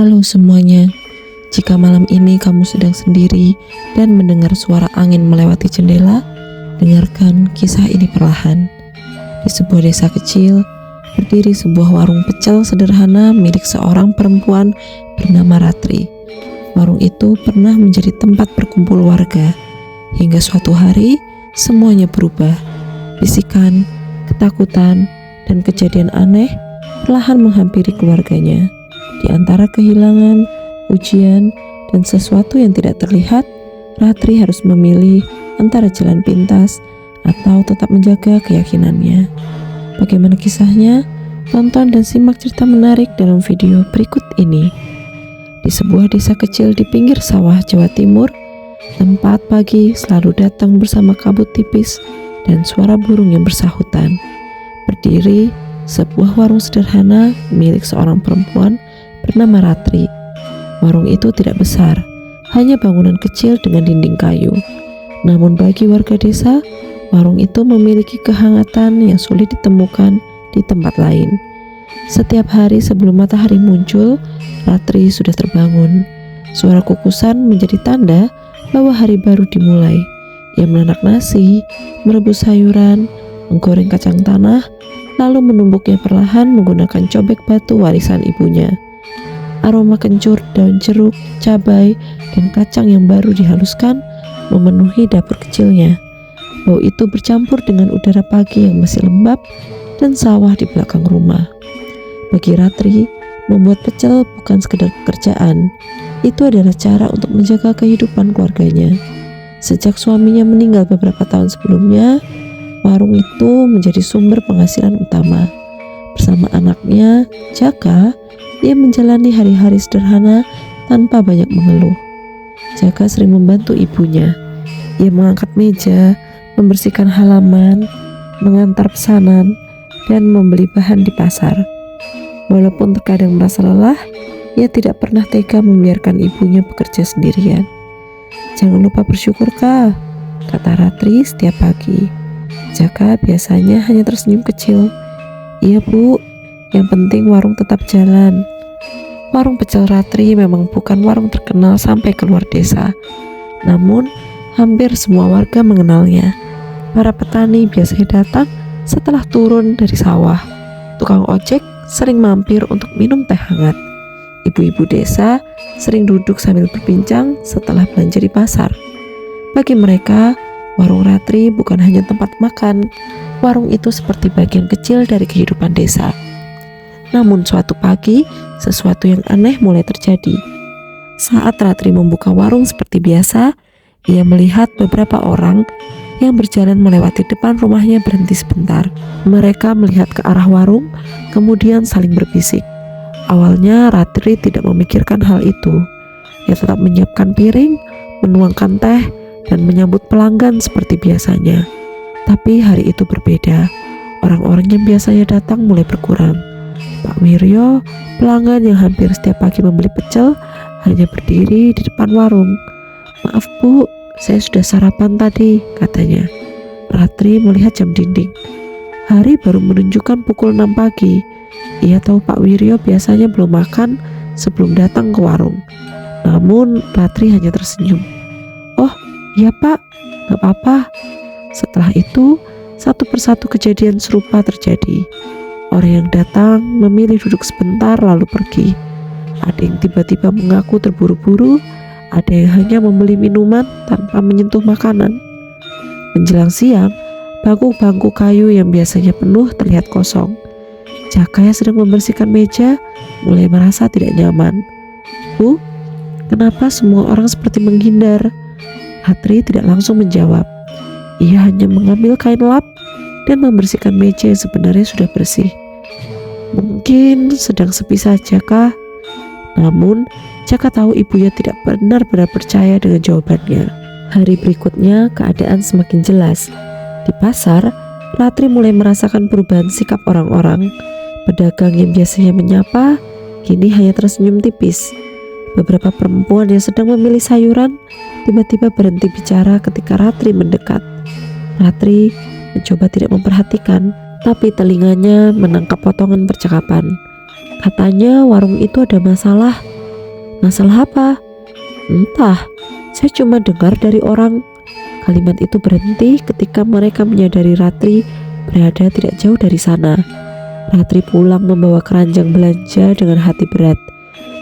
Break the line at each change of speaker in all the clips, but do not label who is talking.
Halo semuanya, jika malam ini kamu sedang sendiri dan mendengar suara angin melewati jendela, dengarkan kisah ini perlahan. Di sebuah desa kecil, berdiri sebuah warung pecel sederhana milik seorang perempuan bernama Ratri. Warung itu pernah menjadi tempat berkumpul warga, hingga suatu hari semuanya berubah. Bisikan, ketakutan, dan kejadian aneh perlahan menghampiri keluarganya. Di antara kehilangan, ujian, dan sesuatu yang tidak terlihat, Ratri harus memilih antara jalan pintas atau tetap menjaga keyakinannya. Bagaimana kisahnya? Tonton dan simak cerita menarik dalam video berikut ini. Di sebuah desa kecil di pinggir sawah Jawa Timur, tempat pagi selalu datang bersama kabut tipis dan suara burung yang bersahutan. Berdiri sebuah warung sederhana milik seorang perempuan bernama Ratri. Warung itu tidak besar, hanya bangunan kecil dengan dinding kayu. Namun bagi warga desa, warung itu memiliki kehangatan yang sulit ditemukan di tempat lain. Setiap hari sebelum matahari muncul, Ratri sudah terbangun. Suara kukusan menjadi tanda bahwa hari baru dimulai. Ia menanak nasi, merebus sayuran, menggoreng kacang tanah, lalu menumbuknya perlahan menggunakan cobek batu warisan ibunya. Aroma kencur daun jeruk, cabai, dan kacang yang baru dihaluskan memenuhi dapur kecilnya. Bau itu bercampur dengan udara pagi yang masih lembab dan sawah di belakang rumah. Bagi Ratri, membuat pecel bukan sekedar pekerjaan, itu adalah cara untuk menjaga kehidupan keluarganya. Sejak suaminya meninggal beberapa tahun sebelumnya, warung itu menjadi sumber penghasilan utama. Bersama anaknya, Jaka, ia menjalani hari-hari sederhana tanpa banyak mengeluh. Jaka sering membantu ibunya. Ia mengangkat meja, membersihkan halaman, mengantar pesanan, dan membeli bahan di pasar. Walaupun terkadang merasa lelah, ia tidak pernah tega membiarkan ibunya bekerja sendirian. "Jangan lupa bersyukur, Kak," kata Ratri setiap pagi. Jaka biasanya hanya tersenyum kecil. "Iya, Bu, yang penting warung tetap jalan." Warung pecel Ratri memang bukan warung terkenal sampai keluar desa. Namun, hampir semua warga mengenalnya. Para petani biasanya datang setelah turun dari sawah. Tukang ojek sering mampir untuk minum teh hangat. Ibu-ibu desa sering duduk sambil berbincang setelah belanja di pasar. Bagi mereka, warung Ratri bukan hanya tempat makan. Warung itu seperti bagian kecil dari kehidupan desa. Namun suatu pagi, sesuatu yang aneh mulai terjadi. Saat Ratri membuka warung seperti biasa, ia melihat beberapa orang yang berjalan melewati depan rumahnya berhenti sebentar. Mereka melihat ke arah warung, kemudian saling berbisik. Awalnya Ratri tidak memikirkan hal itu. Ia tetap menyiapkan piring, menuangkan teh, dan menyambut pelanggan seperti biasanya. Tapi hari itu berbeda. Orang-orang yang biasanya datang mulai berkurang. Pak Wiryo, pelanggan yang hampir setiap pagi membeli pecel, hanya berdiri di depan warung. "Maaf, Bu, saya sudah sarapan tadi," katanya. Ratri melihat jam dinding. Hari baru menunjukkan pukul 6 pagi. Ia tahu Pak Wiryo biasanya belum makan sebelum datang ke warung. Namun Ratri hanya tersenyum. "Oh, iya Pak, gak apa-apa." Setelah itu, satu persatu kejadian serupa terjadi. Orang yang datang memilih duduk sebentar lalu pergi. Ada yang tiba-tiba mengaku terburu-buru, ada yang hanya membeli minuman tanpa menyentuh makanan. Menjelang siang, bangku-bangku kayu yang biasanya penuh terlihat kosong. Jaka yang sedang membersihkan meja mulai merasa tidak nyaman. "Bu, kenapa semua orang seperti menghindar?" Ratri tidak langsung menjawab. Ia hanya mengambil kain lap dan membersihkan meja yang sebenarnya sudah bersih. "Mungkin sedang sepi saja, Kak." Namun, Jaka tahu ibunya tidak benar-benar percaya dengan jawabannya. Hari berikutnya, keadaan semakin jelas. Di pasar, Ratri mulai merasakan perubahan sikap orang-orang. Pedagang yang biasanya menyapa, kini hanya tersenyum tipis. Beberapa perempuan yang sedang memilih sayuran, tiba-tiba berhenti bicara ketika Ratri mendekat. Ratri mencoba tidak memperhatikan, tapi telinganya menangkap potongan percakapan. Katanya warung itu ada masalah, Masalah apa? Entah, saya cuma dengar dari orang. Kalimat itu berhenti ketika mereka menyadari Ratri berada tidak jauh dari sana. Ratri pulang membawa keranjang belanja dengan hati berat.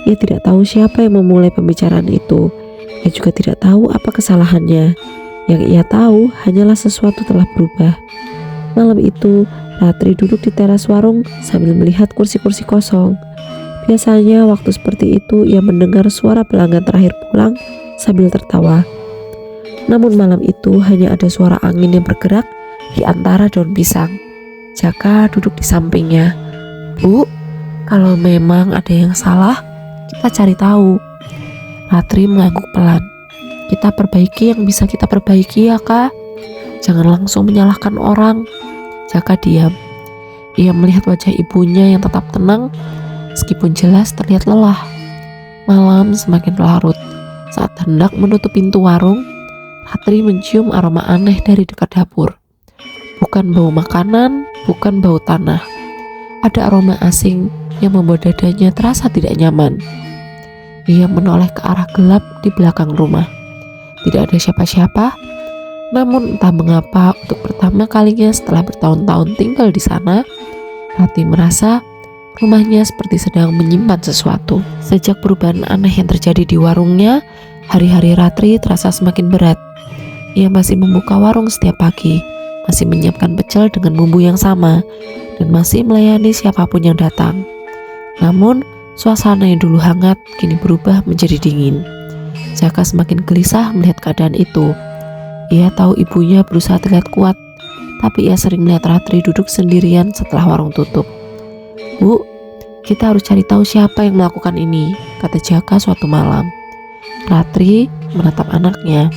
Ia tidak tahu siapa yang memulai pembicaraan itu. Ia juga tidak tahu apa kesalahannya. Yang ia tahu hanyalah sesuatu telah berubah. Malam itu, Ratri duduk di teras warung sambil melihat kursi-kursi kosong. Biasanya waktu seperti itu ia mendengar suara pelanggan terakhir pulang sambil tertawa. Namun malam itu hanya ada suara angin yang bergerak di antara daun pisang. Jaka duduk di sampingnya. Bu, kalau memang ada yang salah, kita cari tahu. Ratri mengangguk pelan. Kita perbaiki yang bisa kita perbaiki ya kak. Jangan langsung menyalahkan orang. Jaka diam. Ia melihat wajah ibunya yang tetap tenang, meskipun jelas terlihat lelah. Malam semakin larut. Saat hendak menutup pintu warung, Ratri mencium aroma aneh dari dekat dapur. Bukan bau makanan, bukan bau tanah. Ada aroma asing yang membuat dadanya terasa tidak nyaman. Ia menoleh ke arah gelap di belakang rumah. Tidak ada siapa-siapa. Namun entah mengapa untuk pertama kalinya setelah bertahun-tahun tinggal di sana, Ratri merasa rumahnya seperti sedang menyimpan sesuatu. Sejak perubahan aneh yang terjadi di warungnya, hari-hari Ratri terasa semakin berat. Ia masih membuka warung setiap pagi, masih menyiapkan pecel dengan bumbu yang sama, dan masih melayani siapapun yang datang. Namun, suasana yang dulu hangat kini berubah menjadi dingin. Jaka semakin gelisah melihat keadaan itu. Ia tahu ibunya berusaha terlihat kuat, tapi ia sering melihat Ratri duduk sendirian setelah warung tutup. Bu, kita harus cari tahu siapa yang melakukan ini, kata Jaka suatu malam. Ratri menatap anaknya.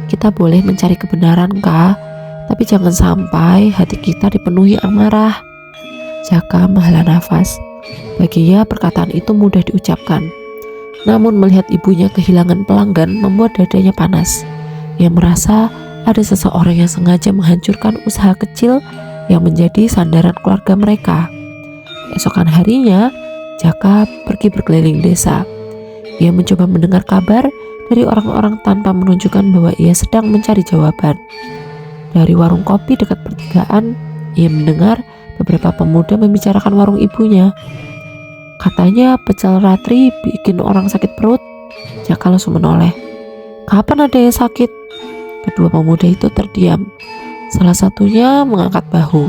Kita boleh mencari kebenaran kak, tapi jangan sampai hati kita dipenuhi amarah. Jaka menghela nafas. Baginya perkataan itu mudah diucapkan. Namun melihat ibunya kehilangan pelanggan membuat dadanya panas. Ia merasa ada seseorang yang sengaja menghancurkan usaha kecil yang menjadi sandaran keluarga mereka. Esokan harinya, Jaka pergi berkeliling desa. Ia mencoba mendengar kabar dari orang-orang tanpa menunjukkan bahwa ia sedang mencari jawaban. Dari warung kopi dekat pertigaan, ia mendengar beberapa pemuda membicarakan warung ibunya. Katanya pecel Ratri bikin orang sakit perut. Jaka langsung menoleh. Kapan ada yang sakit? Kedua pemuda itu terdiam. Salah satunya mengangkat bahu.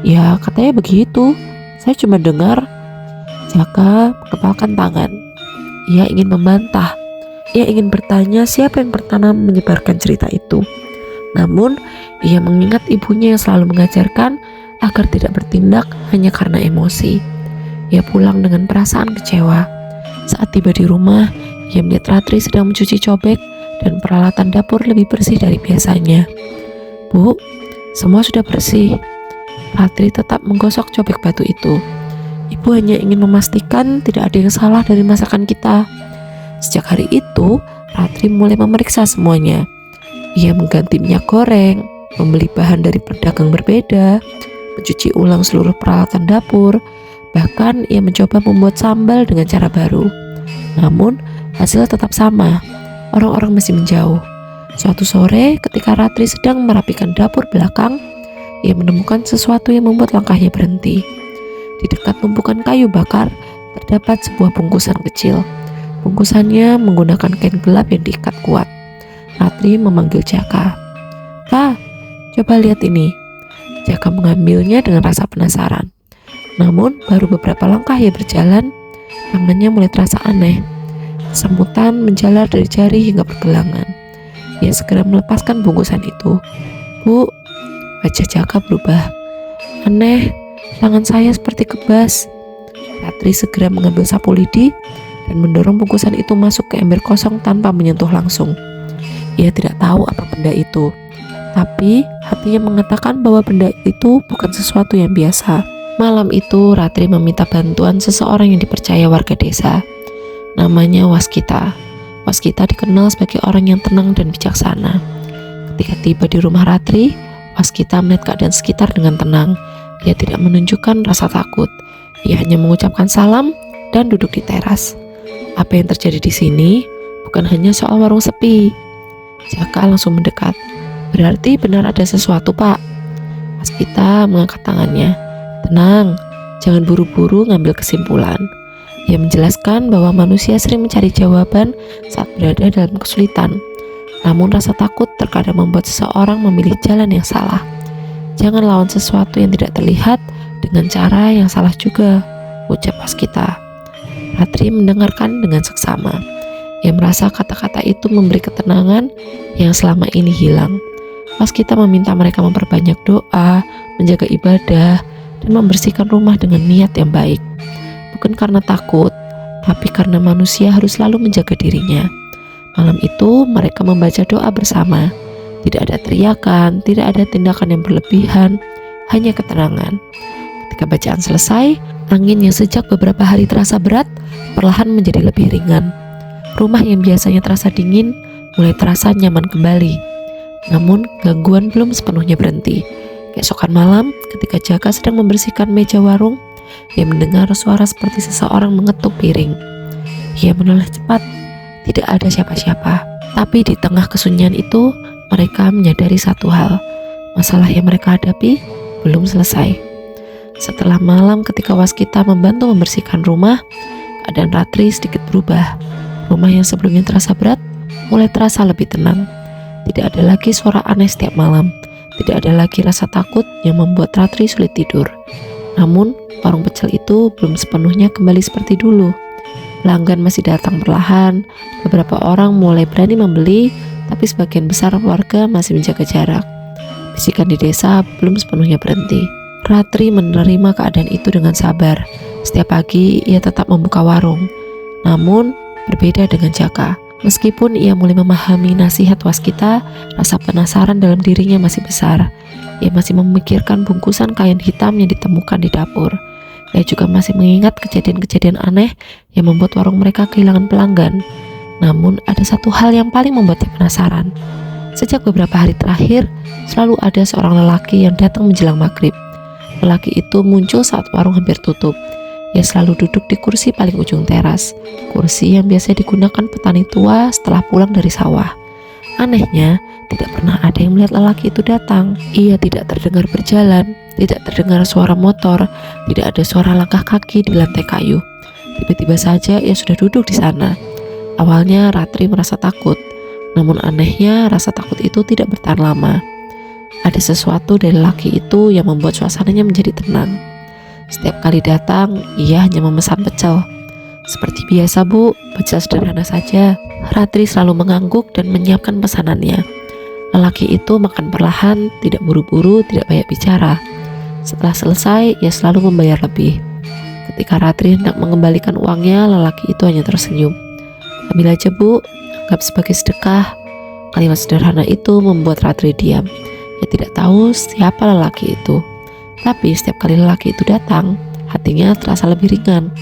Ya katanya begitu. Saya cuma dengar. Jaka mengepalkan tangan. Ia ingin membantah. Ia ingin bertanya siapa yang pertama menyebarkan cerita itu. Namun, ia mengingat ibunya yang selalu mengajarkan agar tidak bertindak hanya karena emosi. Ia pulang dengan perasaan kecewa. Saat tiba di rumah, ia melihat Ratri sedang mencuci cobek dan peralatan dapur lebih bersih dari biasanya. Bu, semua sudah bersih. Ratri tetap menggosok cobek batu itu. Ibu hanya ingin memastikan tidak ada yang salah dari masakan kita. Sejak hari itu, Ratri mulai memeriksa semuanya. Ia mengganti minyak goreng, membeli bahan dari pedagang berbeda, mencuci ulang seluruh peralatan dapur, bahkan ia mencoba membuat sambal dengan cara baru. Namun, hasil tetap sama. Orang-orang masih menjauh. Suatu sore, ketika Ratri sedang merapikan dapur belakang, ia menemukan sesuatu yang membuat langkahnya berhenti. Di dekat tumpukan kayu bakar, terdapat sebuah bungkusan kecil. Bungkusannya menggunakan kain gelap yang diikat kuat. Ratri memanggil Jaka. Kak, coba lihat ini. Jaka mengambilnya dengan rasa penasaran. Namun baru beberapa langkah ia berjalan, tangannya mulai terasa aneh. Kesemutan menjalar dari jari hingga pergelangan. Ia segera melepaskan bungkusan itu. Bu, wajah Jaka berubah. Aneh, tangan saya seperti kebas. Ratri segera mengambil sapu lidi dan mendorong bungkusan itu masuk ke ember kosong tanpa menyentuh langsung. Ia tidak tahu apa benda itu, tapi hatinya mengatakan bahwa benda itu bukan sesuatu yang biasa. Malam itu Ratri meminta bantuan seseorang yang dipercaya warga desa. Namanya Waskita. Waskita dikenal sebagai orang yang tenang dan bijaksana. Ketika tiba di rumah Ratri, Waskita melihat keadaan sekitar dengan tenang. Dia tidak menunjukkan rasa takut. Ia hanya mengucapkan salam dan duduk di teras. Apa yang terjadi di sini bukan hanya soal warung sepi. Jaka langsung mendekat. Berarti benar ada sesuatu, Pak. Waskita mengangkat tangannya. Tenang, jangan buru-buru ngambil kesimpulan. Ia menjelaskan bahwa manusia sering mencari jawaban saat berada dalam kesulitan. Namun rasa takut terkadang membuat seseorang memilih jalan yang salah. Jangan lawan sesuatu yang tidak terlihat dengan cara yang salah juga, ucap Waskita. Ratri mendengarkan dengan seksama. Ia merasa kata-kata itu memberi ketenangan yang selama ini hilang. Waskita meminta mereka memperbanyak doa, menjaga ibadah, dan membersihkan rumah dengan niat yang baik. Bukan karena takut, tapi karena manusia harus selalu menjaga dirinya. Malam itu mereka membaca doa bersama. Tidak ada teriakan, tidak ada tindakan yang berlebihan, hanya ketenangan. Ketika bacaan selesai, angin yang sejak beberapa hari terasa berat perlahan menjadi lebih ringan. Rumah yang biasanya terasa dingin mulai terasa nyaman kembali. Namun gangguan belum sepenuhnya berhenti. Keesokan malam, ketika Jaka sedang membersihkan meja warung, ia mendengar suara seperti seseorang mengetuk piring. Ia menoleh cepat. Tidak ada siapa-siapa. Tapi di tengah kesunyian itu, mereka menyadari satu hal. Masalah yang mereka hadapi belum selesai. Setelah malam ketika Waskita membantu membersihkan rumah, keadaan Ratri sedikit berubah. Rumah yang sebelumnya terasa berat mulai terasa lebih tenang. Tidak ada lagi suara aneh setiap malam. Tidak ada lagi rasa takut yang membuat Ratri sulit tidur. Namun, warung pecel itu belum sepenuhnya kembali seperti dulu. Pelanggan masih datang perlahan. Beberapa orang mulai berani membeli, tapi sebagian besar warga masih menjaga jarak. Bisikan di desa belum sepenuhnya berhenti. Ratri menerima keadaan itu dengan sabar. Setiap pagi ia tetap membuka warung. Namun, berbeda dengan Jaka. Meskipun ia mulai memahami nasihat Waskita, rasa penasaran dalam dirinya masih besar. Ia masih memikirkan bungkusan kain hitam yang ditemukan di dapur. Ia juga masih mengingat kejadian-kejadian aneh yang membuat warung mereka kehilangan pelanggan. Namun ada satu hal yang paling membuatnya penasaran. Sejak beberapa hari terakhir, selalu ada seorang lelaki yang datang menjelang maghrib. Lelaki itu muncul saat warung hampir tutup. Ia selalu duduk di kursi paling ujung teras, kursi yang biasa digunakan petani tua setelah pulang dari sawah. Anehnya, tidak pernah ada yang melihat lelaki itu datang. Ia tidak terdengar berjalan, tidak terdengar suara motor, tidak ada suara langkah kaki di lantai kayu. Tiba-tiba saja ia sudah duduk di sana. Awalnya Ratri merasa takut, namun anehnya rasa takut itu tidak bertahan lama. Ada sesuatu dari lelaki itu yang membuat suasananya menjadi tenang. Setiap kali datang, ia hanya memesan pecel. Seperti biasa, Bu, pecel sederhana saja. Ratri selalu mengangguk dan menyiapkan pesanannya. Lelaki itu makan perlahan, tidak buru-buru, tidak banyak bicara. Setelah selesai, ia selalu membayar lebih. Ketika Ratri hendak mengembalikan uangnya, lelaki itu hanya tersenyum. Ambil aja, Bu, anggap sebagai sedekah. Kalimat sederhana itu membuat Ratri diam. Ia tidak tahu siapa lelaki itu. Tapi setiap kali lelaki itu datang, hatinya terasa lebih ringan.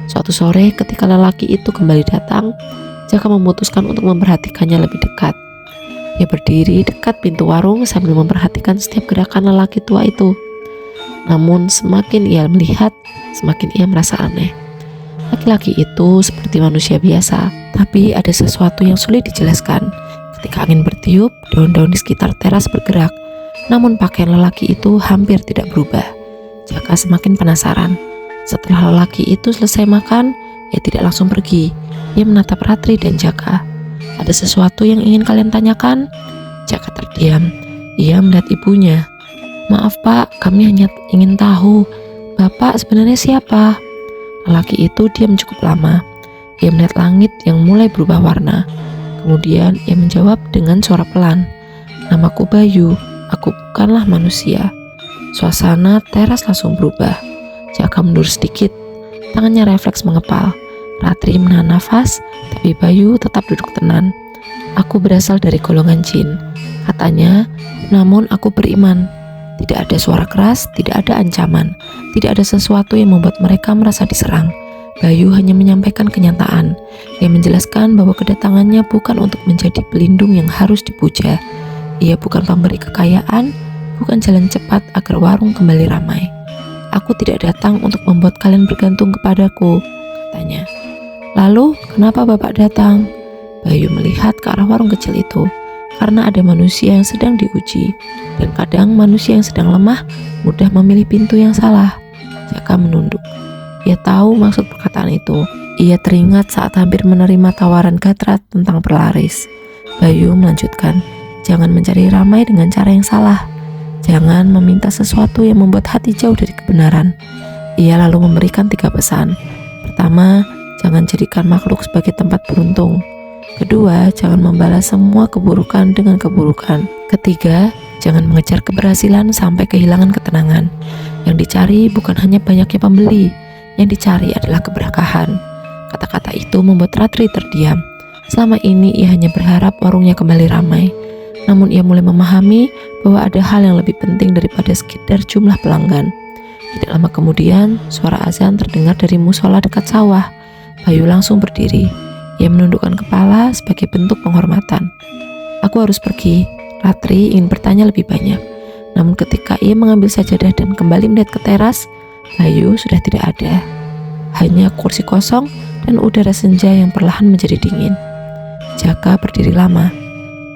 Suatu sore ketika lelaki itu kembali datang, Jaka memutuskan untuk memperhatikannya lebih dekat. Ia berdiri dekat pintu warung sambil memperhatikan setiap gerakan lelaki tua itu. Namun semakin ia melihat, semakin ia merasa aneh. Laki-laki itu seperti manusia biasa, tapi ada sesuatu yang sulit dijelaskan. Ketika angin bertiup, daun-daun di sekitar teras bergerak. Namun pakaian lelaki itu hampir tidak berubah. Jaka semakin penasaran. Setelah lelaki itu selesai makan, ia tidak langsung pergi. Ia menatap Ratri dan Jaka. Ada sesuatu yang ingin kalian tanyakan? Jaka terdiam. Ia melihat ibunya. Maaf Pak, kami hanya ingin tahu, Bapak sebenarnya siapa? Lelaki itu diam cukup lama. Ia melihat langit yang mulai berubah warna. Kemudian ia menjawab dengan suara pelan. Namaku Bayu. Aku bukanlah manusia. Suasana teras langsung berubah. Jaka mundur sedikit. Tangannya refleks mengepal. Ratri menahan nafas, tapi Bayu tetap duduk tenang. Aku berasal dari golongan jin, katanya, namun aku beriman. Tidak ada suara keras, tidak ada ancaman, tidak ada sesuatu yang membuat mereka merasa diserang. Bayu hanya menyampaikan kenyataan. Ia menjelaskan bahwa kedatangannya bukan untuk menjadi pelindung yang harus dipuja. Ia bukan pemberi kekayaan, bukan jalan cepat agar warung kembali ramai. Aku tidak datang untuk membuat kalian bergantung kepadaku, katanya. "Lalu, kenapa Bapak datang?" Bayu melihat ke arah warung kecil itu. Karena ada manusia yang sedang diuji, dan kadang manusia yang sedang lemah mudah memilih pintu yang salah. Jaka menunduk. Ia tahu maksud perkataan itu. Ia teringat saat hampir menerima tawaran Gatrat tentang berlaris. Bayu melanjutkan, "Jangan mencari ramai dengan cara yang salah. Jangan meminta sesuatu yang membuat hati jauh dari kebenaran." Ia lalu memberikan 3 pesan. Pertama, jangan jadikan makhluk sebagai tempat beruntung. Kedua, jangan membalas semua keburukan dengan keburukan. Ketiga, jangan mengejar keberhasilan sampai kehilangan ketenangan. Yang dicari bukan hanya banyaknya pembeli, yang dicari adalah keberkahan. Kata-kata itu membuat Ratri terdiam. Selama ini ia hanya berharap warungnya kembali ramai. Namun ia mulai memahami bahwa ada hal yang lebih penting daripada sekedar jumlah pelanggan. Tidak lama kemudian, suara azan terdengar dari musola dekat sawah. Bayu langsung berdiri. Ia menundukkan kepala sebagai bentuk penghormatan. "Aku harus pergi." Ratri ingin bertanya lebih banyak. Namun ketika ia mengambil sajadah dan kembali melihat ke teras, Bayu sudah tidak ada. Hanya kursi kosong dan udara senja yang perlahan menjadi dingin. Jaka berdiri lama.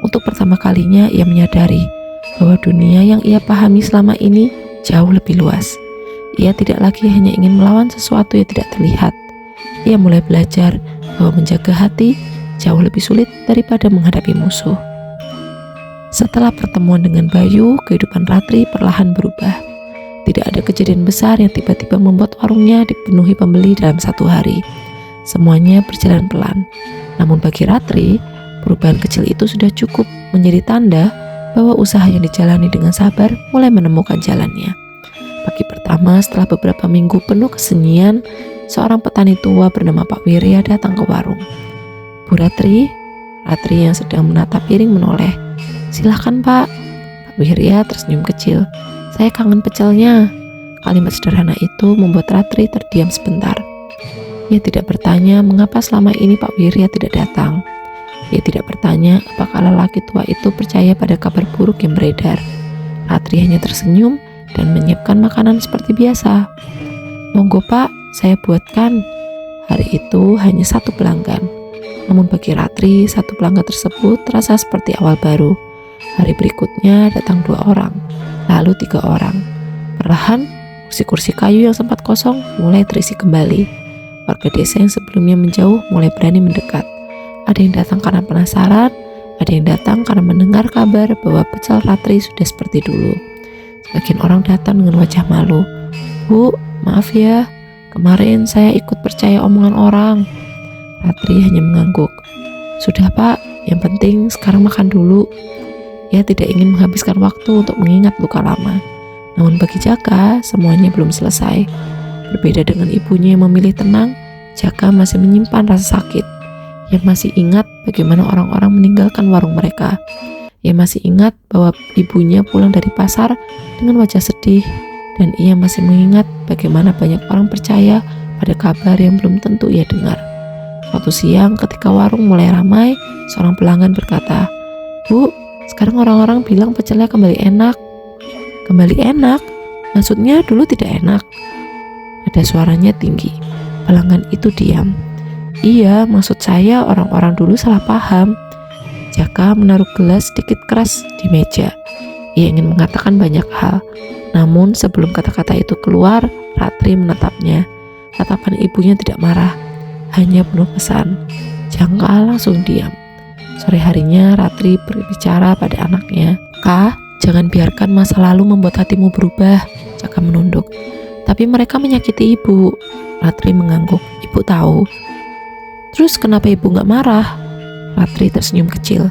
Untuk pertama kalinya ia menyadari bahwa dunia yang ia pahami selama ini jauh lebih luas. Ia tidak lagi hanya ingin melawan sesuatu yang tidak terlihat. Ia mulai belajar bahwa menjaga hati jauh lebih sulit daripada menghadapi musuh. Setelah pertemuan dengan Bayu, kehidupan Ratri perlahan berubah. Tidak ada kejadian besar yang tiba-tiba membuat warungnya dipenuhi pembeli dalam 1 hari. Semuanya berjalan pelan. Namun bagi Ratri, perubahan kecil itu sudah cukup menjadi tanda bahwa usaha yang dijalani dengan sabar mulai menemukan jalannya. Pagi pertama setelah beberapa minggu penuh kesunyian, seorang petani tua bernama Pak Wirya datang ke warung. "Bu Ratri," Ratri yang sedang menata piring menoleh. "Silahkan Pak." Pak Wirya tersenyum kecil. "Saya kangen pecelnya." Kalimat sederhana itu membuat Ratri terdiam sebentar. Ia tidak bertanya mengapa selama ini Pak Wirya tidak datang. Ia tidak bertanya apakah lelaki tua itu percaya pada kabar buruk yang beredar. Ratri hanya tersenyum dan menyiapkan makanan seperti biasa. "Monggo Pak, saya buatkan." Hari itu hanya 1 pelanggan. Namun bagi Ratri, 1 pelanggan tersebut terasa seperti awal baru. Hari berikutnya datang 2 orang, lalu 3 orang. Perlahan, kursi-kursi kayu yang sempat kosong mulai terisi kembali. Warga desa yang sebelumnya menjauh mulai berani mendekat. Ada yang datang karena penasaran, ada yang datang karena mendengar kabar bahwa pecel Ratri sudah seperti dulu. Sebagian orang datang dengan wajah malu. "Bu, maaf ya, kemarin saya ikut percaya omongan orang." Ratri hanya mengangguk. "Sudah Pak, yang penting sekarang makan dulu." Ia tidak ingin menghabiskan waktu untuk mengingat luka lama. Namun bagi Jaka, semuanya belum selesai. Berbeda dengan ibunya yang memilih tenang, Jaka masih menyimpan rasa sakit. Ia masih ingat bagaimana orang-orang meninggalkan warung mereka. Ia masih ingat bahwa ibunya pulang dari pasar dengan wajah sedih, dan ia masih mengingat bagaimana banyak orang percaya pada kabar yang belum tentu ia dengar. Suatu siang ketika warung mulai ramai, seorang pelanggan berkata, "Bu, sekarang orang-orang bilang pecelnya kembali enak." "Kembali enak? Maksudnya dulu tidak enak?" Ada suaranya tinggi. Pelanggan itu diam. "Iya, maksud saya orang-orang dulu salah paham." Jaka menaruh gelas sedikit keras di meja. Ia ingin mengatakan banyak hal. Namun sebelum kata-kata itu keluar, Ratri menatapnya. Tatapan ibunya tidak marah, hanya penuh pesan. Jaka langsung diam. Sore harinya Ratri berbicara pada anaknya. "Kak, jangan biarkan masa lalu membuat hatimu berubah." Jaka menunduk. "Tapi mereka menyakiti ibu." Ratri mengangguk. "Ibu tahu." "Terus kenapa ibu gak marah?" Ratri tersenyum kecil.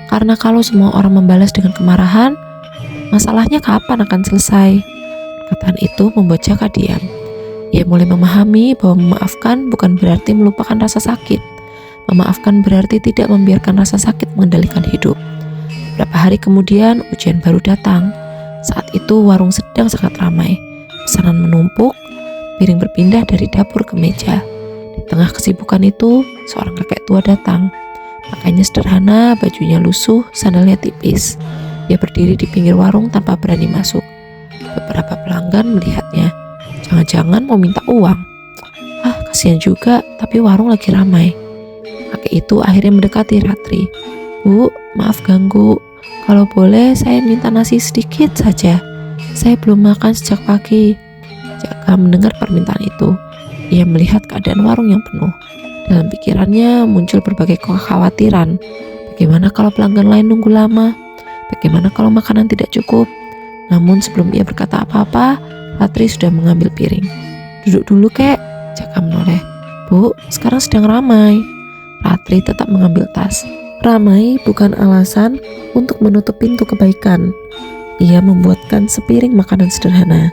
"Karena kalau semua orang membalas dengan kemarahan, masalahnya kapan akan selesai?" Perkataan itu membuat Jaka diam. Ia mulai memahami bahwa memaafkan bukan berarti melupakan rasa sakit. Memaafkan berarti tidak membiarkan rasa sakit mengendalikan hidup. Beberapa hari kemudian, ujian baru datang. Saat itu warung sedang sangat ramai. Pesanan menumpuk, piring berpindah dari dapur ke meja. Di tengah kesibukan itu, seorang kakek tua datang. Pakaiannya sederhana, bajunya lusuh, sandalnya tipis. Dia berdiri di pinggir warung tanpa berani masuk. Beberapa pelanggan melihatnya. Jangan-jangan mau minta uang. "Ah, kasih siang juga, tapi warung lagi ramai. Kakek itu akhirnya mendekati Ratri. Bu, maaf ganggu. Kalau boleh saya minta nasi sedikit saja. Saya belum makan sejak pagi. Jaka mendengar permintaan itu. Ia melihat keadaan warung yang penuh. Dalam pikirannya muncul berbagai kekhawatiran. Bagaimana kalau pelanggan lain nunggu lama? Bagaimana kalau makanan tidak cukup? Namun sebelum ia berkata apa-apa, Ratri sudah mengambil piring. Duduk dulu kek, Jaka menoleh. Bu, sekarang sedang ramai. Ratri tetap mengambil tas. Ramai bukan alasan untuk menutup pintu kebaikan. Ia membuatkan sepiring makanan sederhana.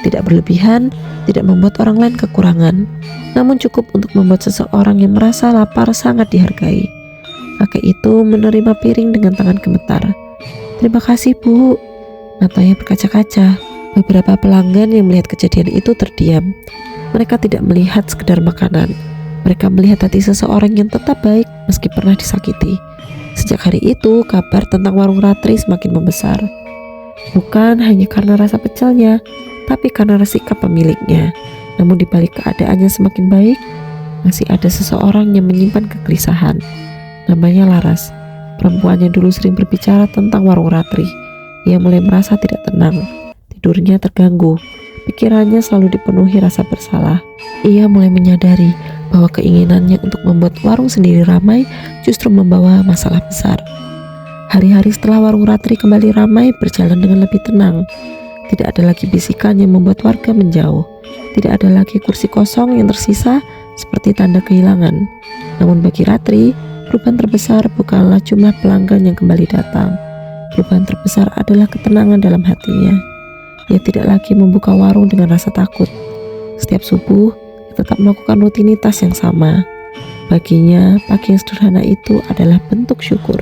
Tidak berlebihan, tidak membuat orang lain kekurangan. Namun cukup untuk membuat seseorang yang merasa lapar sangat dihargai. Kakek itu menerima piring dengan tangan gemetar. Terima kasih Bu. Matanya berkaca-kaca. Beberapa pelanggan yang melihat kejadian itu terdiam. Mereka tidak melihat sekedar makanan. Mereka melihat hati seseorang yang tetap baik meski pernah disakiti. Sejak hari itu, kabar tentang warung Ratri semakin membesar. Bukan hanya karena rasa pecelnya, tapi karena sikap pemiliknya. Namun di balik keadaannya semakin baik, masih ada seseorang yang menyimpan kegelisahan. Namanya Laras. Perempuan yang dulu sering berbicara tentang warung Ratri. Ia mulai merasa tidak tenang. Tidurnya terganggu. Pikirannya selalu dipenuhi rasa bersalah. Ia mulai menyadari bahwa keinginannya untuk membuat warung sendiri ramai justru membawa masalah besar. Hari-hari setelah warung Ratri kembali ramai berjalan dengan lebih tenang. Tidak ada lagi bisikan yang membuat warga menjauh. Tidak ada lagi kursi kosong yang tersisa seperti tanda kehilangan. Namun bagi Ratri, perubahan terbesar bukanlah jumlah pelanggan yang kembali datang. Perubahan terbesar adalah ketenangan dalam hatinya. Ia tidak lagi membuka warung dengan rasa takut. Setiap subuh, ia tetap melakukan rutinitas yang sama. Baginya, pagi yang sederhana itu adalah bentuk syukur.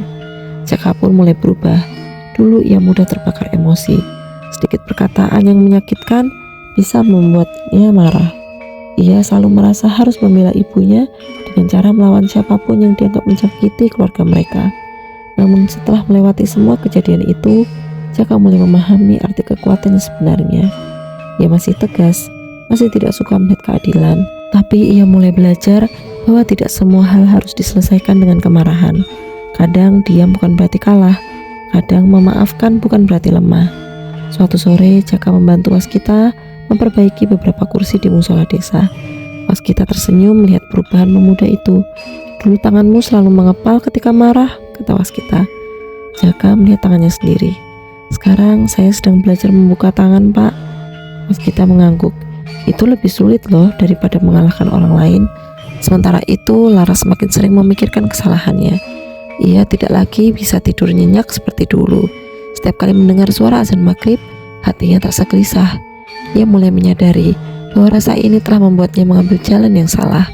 Jaka pun mulai berubah. Dulu ia mudah terbakar emosi. Sedikit perkataan yang menyakitkan bisa membuatnya marah. Ia selalu merasa harus membela ibunya dengan cara melawan siapapun yang dianggap menyakiti keluarga mereka. Namun setelah melewati semua kejadian itu, Jaka mulai memahami arti kekuatan yang sebenarnya. Ia masih tegas, masih tidak suka melihat keadilan, tapi ia mulai belajar bahwa tidak semua hal harus diselesaikan dengan kemarahan. Kadang diam bukan berarti kalah, kadang memaafkan bukan berarti lemah. Suatu sore, Jaka membantu waskita memperbaiki beberapa kursi di musola desa. Waskita tersenyum melihat perubahan pemuda itu. Dulu tanganmu selalu mengepal ketika marah, kata waskita. Jaka melihat tangannya sendiri. Sekarang saya sedang belajar membuka tangan, Pak. Waskita mengangguk. Itu lebih sulit loh daripada mengalahkan orang lain. Sementara itu, Laras semakin sering memikirkan kesalahannya. Ia tidak lagi bisa tidur nyenyak seperti dulu. Setiap kali mendengar suara azan maghrib, hatinya terasa gelisah. Ia mulai menyadari bahwa rasa ini telah membuatnya mengambil jalan yang salah.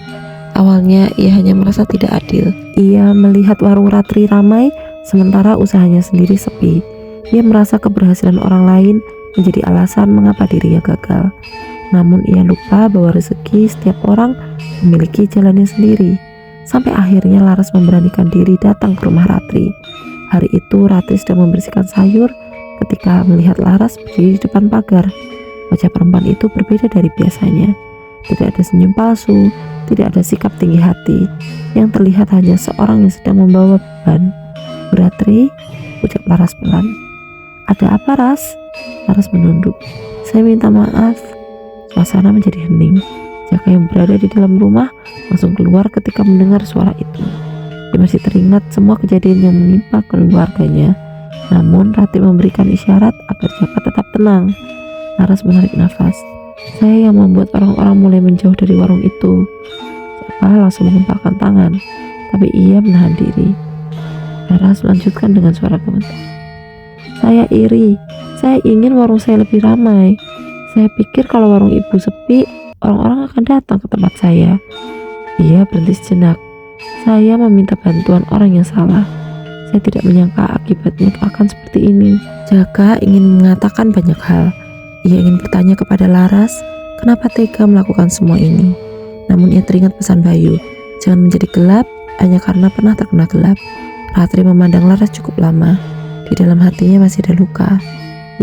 Awalnya ia hanya merasa tidak adil. Ia melihat warung Ratri ramai, sementara usahanya sendiri sepi. Ia merasa keberhasilan orang lain menjadi alasan mengapa dirinya gagal. Namun ia lupa bahwa rezeki setiap orang memiliki jalannya sendiri. Sampai akhirnya Laras memberanikan diri datang ke rumah Ratri. Hari itu Ratri sedang membersihkan sayur ketika melihat Laras berdiri di depan pagar. Wajah perempuan itu berbeda dari biasanya. Tidak ada senyum palsu, tidak ada sikap tinggi hati. Yang terlihat hanya seorang yang sedang membawa beban. Ratri, ucap Laras pelan. Ada apa, Ras? Laras menunduk. Saya minta maaf. Suasana menjadi hening. Jaka yang berada di dalam rumah langsung keluar ketika mendengar suara itu. Dia masih teringat semua kejadian yang menimpa keluarganya. Namun Ratri memberikan isyarat agar Jaka tetap tenang. Laras menarik nafas. Saya yang membuat orang-orang mulai menjauh dari warung itu. Jaka langsung mengepalkan tangan, tapi ia menahan diri. Laras melanjutkan dengan suara gemetar. Saya iri. Saya ingin warung saya lebih ramai. Saya pikir kalau warung ibu sepi, orang-orang akan datang ke tempat saya. Ia berhenti sejenak. Saya meminta bantuan orang yang salah. Saya tidak menyangka akibatnya akan seperti ini. Jaka ingin mengatakan banyak hal. Ia ingin bertanya kepada Laras, kenapa tega melakukan semua ini. Namun ia teringat pesan Bayu, jangan menjadi gelap hanya karena pernah terkena gelap. Ratri memandang Laras cukup lama. Di dalam hatinya masih ada luka.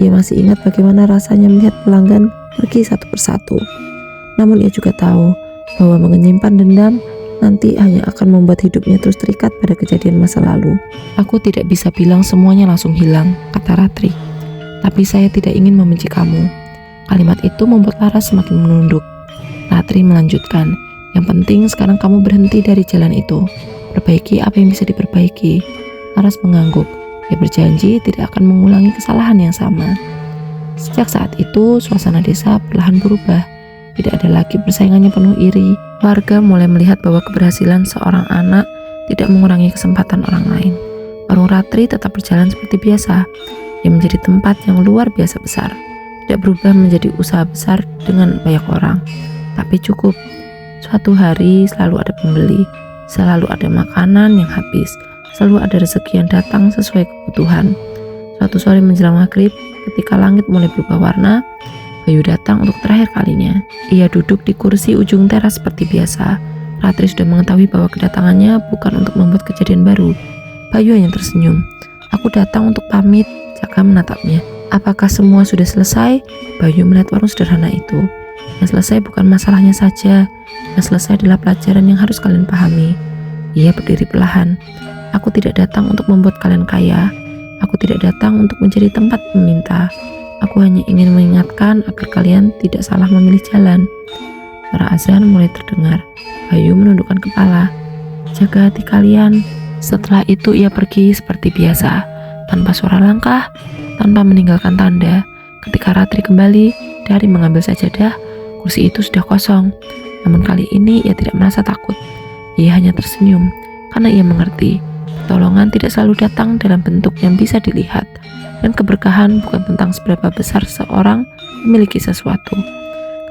Ia masih ingat bagaimana rasanya melihat pelanggan pergi satu persatu. Namun ia juga tahu bahwa menyimpan dendam nanti hanya akan membuat hidupnya terus terikat pada kejadian masa lalu. Aku tidak bisa bilang semuanya langsung hilang, kata Ratri. Tapi saya tidak ingin membenci kamu. Kalimat itu membuat Laras semakin menunduk. Ratri melanjutkan, yang penting sekarang kamu berhenti dari jalan itu. Perbaiki apa yang bisa diperbaiki. Laras mengangguk. Dia berjanji tidak akan mengulangi kesalahan yang sama. Sejak saat itu, suasana desa perlahan berubah. Tidak ada lagi persaingannya penuh iri. Warga mulai melihat bahwa keberhasilan seorang anak tidak mengurangi kesempatan orang lain. Warung Ratri tetap berjalan seperti biasa. Ia menjadi tempat yang luar biasa besar. Tidak berubah menjadi usaha besar dengan banyak orang. Tapi cukup. Suatu hari selalu ada pembeli. Selalu ada makanan yang habis. Selalu ada rezeki yang datang sesuai kebutuhan. Suatu sore menjelang maghrib, ketika langit mulai berubah warna, Bayu datang untuk terakhir kalinya. Ia duduk di kursi ujung teras seperti biasa. Ratri sudah mengetahui bahwa kedatangannya bukan untuk membuat kejadian baru. Bayu hanya tersenyum. Aku datang untuk pamit. Jaka menatapnya. Apakah semua sudah selesai? Bayu melihat warung sederhana itu. Yang selesai bukan masalahnya saja. Yang selesai adalah pelajaran yang harus kalian pahami. Ia berdiri perlahan. Aku tidak datang untuk membuat kalian kaya. Aku tidak datang untuk menjadi tempat meminta. Aku hanya ingin mengingatkan agar kalian tidak salah memilih jalan. Suara azan mulai terdengar. Bayu menundukkan kepala. Jaga hati kalian. Setelah itu ia pergi seperti biasa, tanpa suara langkah, tanpa meninggalkan tanda. Ketika Ratri kembali dari mengambil sajadah, kursi itu sudah kosong. Namun kali ini ia tidak merasa takut. Ia hanya tersenyum, karena ia mengerti pertolongan tidak selalu datang dalam bentuk yang bisa dilihat. Dan keberkahan bukan tentang seberapa besar seseorang memiliki sesuatu.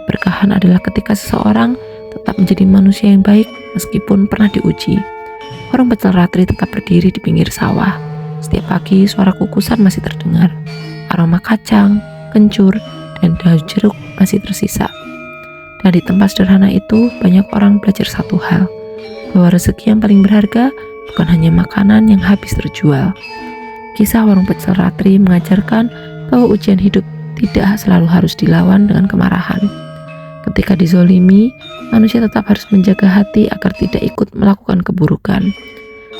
Keberkahan adalah ketika seseorang tetap menjadi manusia yang baik meskipun pernah diuji. Warung pecel Ratri tetap berdiri di pinggir sawah. Setiap pagi suara kukusan masih terdengar. Aroma kacang, kencur, dan daun jeruk masih tersisa. Dan di tempat sederhana itu banyak orang belajar satu hal. Bahwa rezeki yang paling berharga bukan hanya makanan yang habis terjual. Kisah warung pecel Ratri mengajarkan bahwa ujian hidup tidak selalu harus dilawan dengan kemarahan. Ketika dizolimi, manusia tetap harus menjaga hati agar tidak ikut melakukan keburukan.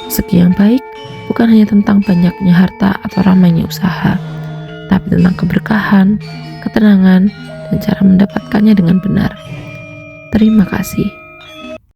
Rezeki yang baik bukan hanya tentang banyaknya harta atau ramainya usaha, tapi tentang keberkahan, ketenangan, dan cara mendapatkannya dengan benar. Terima kasih.